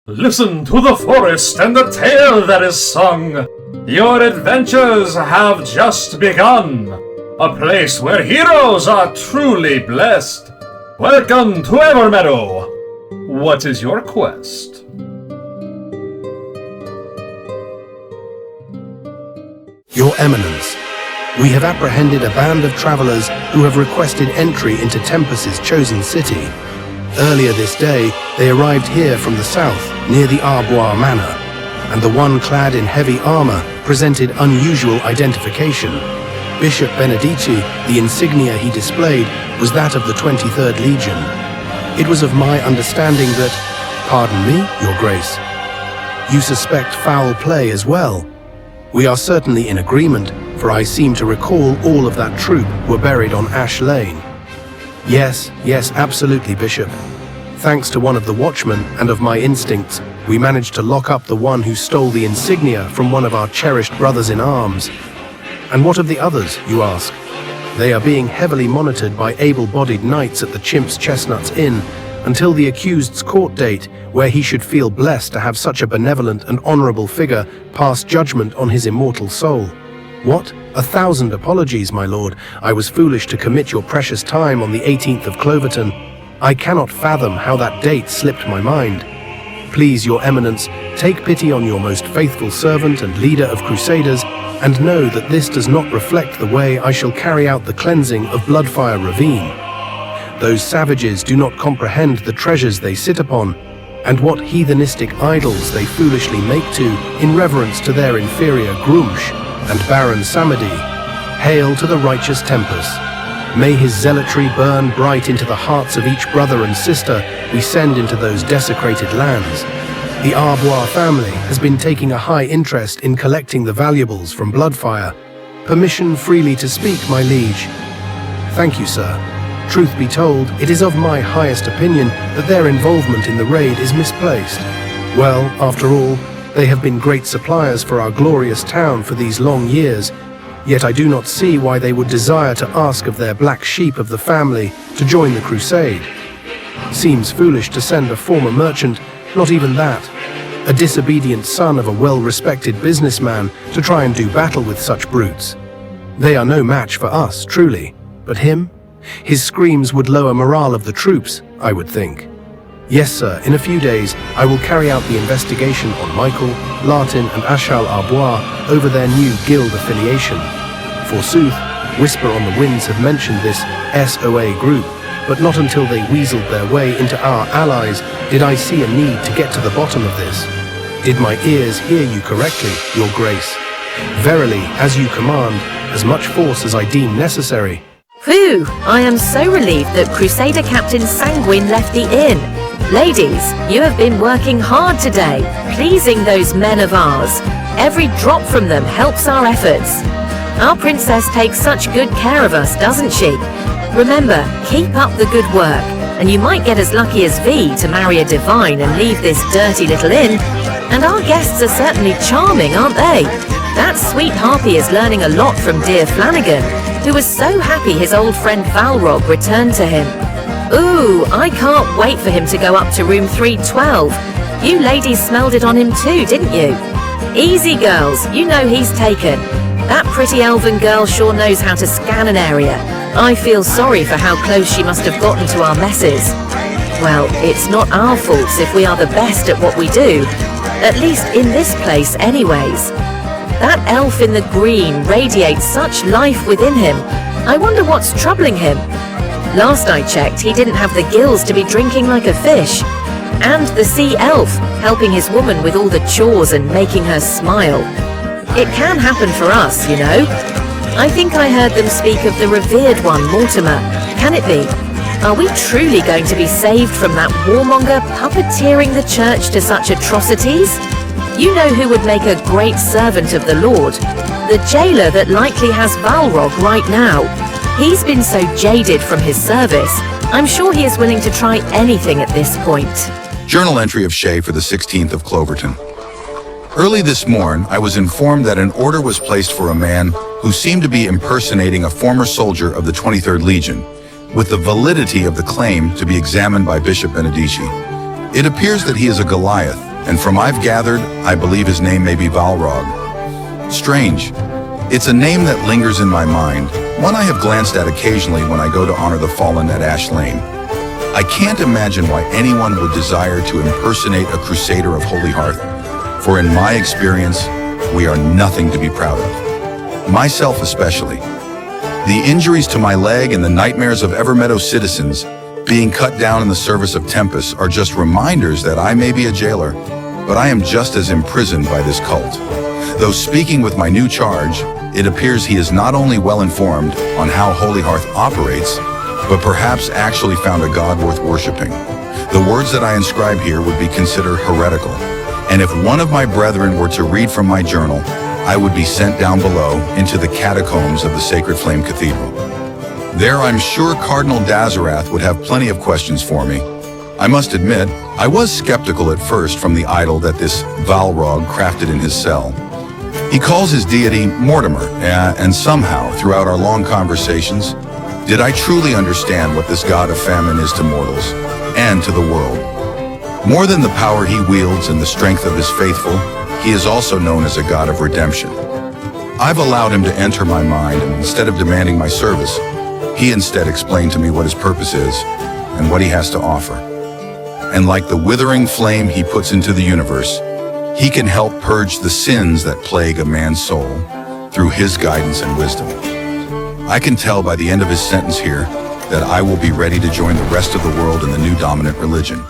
Listen to the forest and the tale that is sung. Your adventures have just begun. A place where heroes are truly blessed. Welcome to Evermeadow. What is your quest? Your Eminence, we have apprehended a band of travelers who have requested entry into Tempus's chosen city. Earlier this day, they arrived here from the south, near the Arbois Manor, and the one clad in heavy armor presented unusual identification. Bishop Benedici, the insignia he displayed, was that of the 23rd Legion. It was of my understanding that, pardon me, Your Grace, you suspect foul play as well. We are certainly in agreement, for I seem to recall all of that troop were buried on Ash Lane. Yes, absolutely, Bishop. Thanks to one of the watchmen and of my instincts, we managed to lock up the one who stole the insignia from one of our cherished brothers in arms. And what of the others, you ask? They are being heavily monitored by able-bodied knights at the Chimp's Chestnuts Inn until the accused's court date, where he should feel blessed to have such a benevolent and honorable figure pass judgment on his immortal soul. What? 1,000 apologies, my lord. I was foolish to commit your precious time on the 18th of Cloverton. I cannot fathom how that date slipped my mind. Please, Your Eminence, take pity on your most faithful servant and leader of Crusaders, and know that this does not reflect the way I shall carry out the cleansing of Bloodfire Ravine. Those savages do not comprehend the treasures they sit upon, and what heathenistic idols they foolishly make to in reverence to their inferior Grumsh and Baron Samedi. Hail to the righteous Tempus. May his zealotry burn bright into the hearts of each brother and sister we send into those desecrated lands. The Arbois family has been taking a high interest in collecting the valuables from Bloodfire. Permission freely to speak, my liege. Thank you, sir. Truth be told, it is of my highest opinion that their involvement in the raid is misplaced. Well, after all, they have been great suppliers for our glorious town for these long years, yet I do not see why they would desire to ask of their black sheep of the family to join the crusade. Seems foolish to send a former merchant, not even that, a disobedient son of a well-respected businessman, to try and do battle with such brutes. They are no match for us, truly, but him? His screams would lower morale of the troops, I would think. Yes, sir, in a few days, I will carry out the investigation on Michael, Lartin and Achal Arbois over their new guild affiliation. Forsooth, Whisper on the Winds have mentioned this SOA group, but not until they weaseled their way into our allies did I see a need to get to the bottom of this. Did my ears hear you correctly, Your Grace? Verily, as you command, as much force as I deem necessary. Whew, I am so relieved that Crusader Captain Sanguine left the inn. Ladies, you have been working hard today, pleasing those men of ours. Every drop from them helps our efforts. Our princess takes such good care of us, doesn't she? Remember, keep up the good work, and you might get as lucky as V to marry a divine and leave this dirty little inn. And our guests are certainly charming, aren't they? That sweet harpy is learning a lot from dear Flanagan, who was so happy his old friend Valrog returned to him. Ooh, I can't wait for him to go up to room 312. You ladies smelled it on him too, didn't you? Easy, girls, you know he's taken. That pretty elven girl sure knows how to scan an area. I feel sorry for how close she must have gotten to our messes. Well, it's not our faults if we are the best at what we do. At least in this place anyways. That elf in the green radiates such life within him. I wonder what's troubling him. Last I checked, he didn't have the gills to be drinking like a fish. And the sea elf, helping his woman with all the chores and making her smile. It can happen for us, you know. I think I heard them speak of the revered one, Mortimer. Can it be? Are we truly going to be saved from that warmonger puppeteering the church to such atrocities? You know who would make a great servant of the Lord? The jailer that likely has Balrog right now. He's been so jaded from his service, I'm sure he is willing to try anything at this point. Journal entry of Shay for the 16th of Cloverton. Early this morn, I was informed that an order was placed for a man who seemed to be impersonating a former soldier of the 23rd Legion, with the validity of the claim to be examined by Bishop Benedici. It appears that he is a Goliath, and from I've gathered, I believe his name may be Balrog. Strange. It's a name that lingers in my mind, one I have glanced at occasionally when I go to honor the fallen at Ash Lane. I can't imagine why anyone would desire to impersonate a crusader of Holyhearth, for in my experience, we are nothing to be proud of. Myself especially. The injuries to my leg and the nightmares of Evermeadow citizens being cut down in the service of Tempest are just reminders that I may be a jailer, but I am just as imprisoned by this cult. Though speaking with my new charge, it appears he is not only well informed on how Holyhearth operates, but perhaps actually found a god worth worshipping. The words that I inscribe here would be considered heretical, and if one of my brethren were to read from my journal, I would be sent down below into the catacombs of the Sacred Flame Cathedral. There I'm sure Cardinal Dazarath would have plenty of questions for me. I must admit, I was skeptical at first from the idol that this Balrog crafted in his cell. He calls his deity Mortimer, and somehow, throughout our long conversations, did I truly understand what this god of famine is to mortals, and to the world. More than the power he wields and the strength of his faithful, he is also known as a god of redemption. I've allowed him to enter my mind, and instead of demanding my service, he instead explained to me what his purpose is, and what he has to offer. And like the withering flame he puts into the universe, he can help purge the sins that plague a man's soul through his guidance and wisdom. I can tell by the end of his sentence here that I will be ready to join the rest of the world in the new dominant religion.